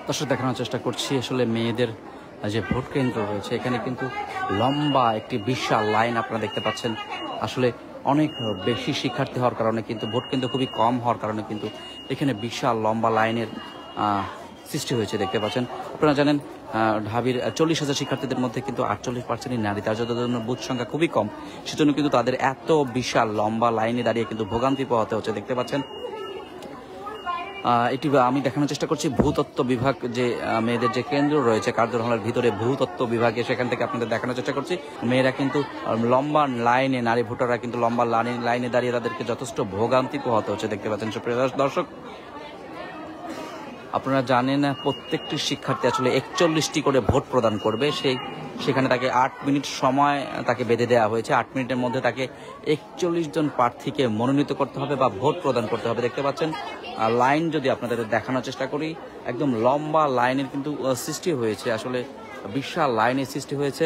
দর্শক দেখানোর চেষ্টা করছি আসলে মেয়েদের যে ভোট কেন্দ্র রয়েছে এখানে কিন্তু লম্বা একটি বিশাল লাইন আপনারা দেখতে পাচ্ছেন। আসলে অনেক বেশি শিক্ষার্থী হওয়ার কারণে কিন্তু ভোট কেন্দ্র খুবই কম হওয়ার কারণে কিন্তু এখানে বিশাল লম্বা লাইনের সৃষ্টি হয়েছে দেখতে পাচ্ছেন। আপনারা জানেন ঢাবির 40,000 শিক্ষার্থীদের মধ্যে কিন্তু 48% নারী, তার জন্য বুথ সংখ্যা খুবই কম, সেজন্য কিন্তু তাদের এত বিশাল লম্বা লাইনে দাঁড়িয়ে কিন্তু ভোগান্তি পোহাতে হচ্ছে দেখতে পাচ্ছেন। এটি আমি দেখানোর চেষ্টা করছি ভূতত্ত্ব বিভাগ যে মেয়েদের যে কেন্দ্র রয়েছে কার্যক্রমের ভিতরে ভূতত্ত্ব বিভাগে, সেখান থেকে আপনাদের দেখানোর চেষ্টা করছি। মেয়েরা কিন্তু লম্বা লাইনে, নারী ভোটাররা কিন্তু লম্বা লাইনে দাঁড়িয়ে তাদেরকে যথেষ্ট ভোগান্তি পোহাতে হচ্ছে দেখতে পাচ্ছেন। সুপ্রিয় দর্শক, আপনারা জানেন প্রত্যেকটি শিক্ষার্থী আসলে 41টি করে ভোট প্রদান করবে। সেখানে তাকে 8 মিনিট সময় তাকে বেঁধে দেওয়া হয়েছে। 8 মিনিটের মধ্যে তাকে 41 জন প্রার্থীকে মনোনীত করতে হবে বা ভোট প্রদান করতে হবে দেখতে পাচ্ছেন। লাইন যদি আপনাদের দেখানোর চেষ্টা করি, একদম লম্বা লাইনের কিন্তু সৃষ্টি হয়েছে, আসলে বিশাল লাইনের সৃষ্টি হয়েছে।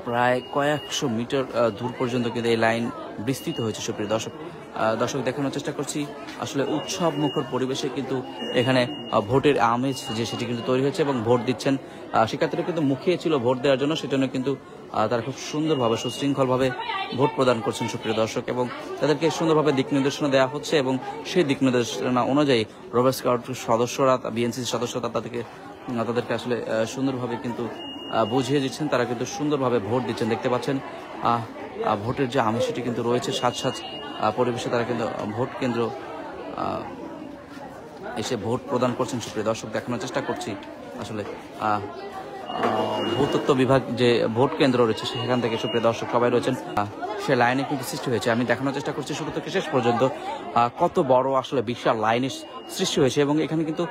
প্রায় কয়েকশো মিটার দূর পর্যন্ত কিন্তু এই লাইন বিস্তৃত হয়েছে। সুপ্রিয় দর্শক দেখানোর চেষ্টা করছি আসলে উৎসব মুখর পরিবেশে কিন্তু এখানে ভোটের আমেজ যে সেটি কিন্তু তৈরি হয়েছে এবং ভোট দিচ্ছেন শিক্ষার্থীরা কিন্তু মুখিয়ে ছিল ভোট দেওয়ার জন্য, সেজন্য কিন্তু তারা খুব সুন্দরভাবে সুশৃঙ্খলভাবে ভোট প্রদান করছেন সুপ্রিয় দর্শক, এবং তাদেরকে সুন্দরভাবে দিক নির্দেশনা দেওয়া হচ্ছে এবং সেই দিক নির্দেশনা অনুযায়ী রোভার স্কাউট সদস্যরা, বিএনসিসি সদস্যরা তাদেরকে আসলে সুন্দরভাবে কিন্তু বুঝিয়ে দিচ্ছেন। তারা কিন্তু সুন্দরভাবে ভোট দিচ্ছেন দেখতে পাচ্ছেন। ভোটের যে আমেজ সেটি কিন্তু রয়েছে সাজ পরিবেশে, তারা কিন্তু ভোট কেন্দ্র এসে ভোট প্রদান করছেন। সুপ্রিয় দর্শক দেখানোর চেষ্টা করছি আসলে ভূতত্ত্ব বিভাগ যে ভোট কেন্দ্র রয়েছে সেখান থেকে সুপ্রিয় দর্শক সবাই রয়েছেন, সে লাইনে কিন্তু সৃষ্টি হয়েছে। আমি দেখানোর চেষ্টা করছি শুরু থেকে শেষ পর্যন্ত কত বড় আসলে বিশাল লাইনের সৃষ্টি হয়েছে, এবং এখানে কিন্তু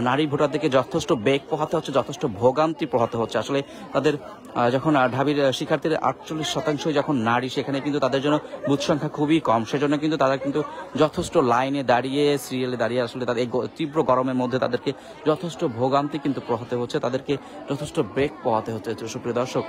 নারী ভোটারদেরকে যথেষ্ট বেগ পোহাতে হচ্ছে, যথেষ্ট ভোগান্তি পোহাতে হচ্ছে। আসলে তাদের যখন ঢাবির শিক্ষার্থীদের 48% যখন নারী, সেখানে কিন্তু তাদের জন্য বুথ সংখ্যা খুবই কম, সেজন্য কিন্তু তারা কিন্তু যথেষ্ট লাইনে দাঁড়িয়ে সিরিয়ালে দাঁড়িয়ে আসলে তাদের এই তীব্র গরমের মধ্যে তাদেরকে যথেষ্ট ভোগান্তি কিন্তু পোহাতে হচ্ছে, তাদেরকে যথেষ্ট ব্রেক পোহাতে হচ্ছে। সুপ্রিয় দর্শক,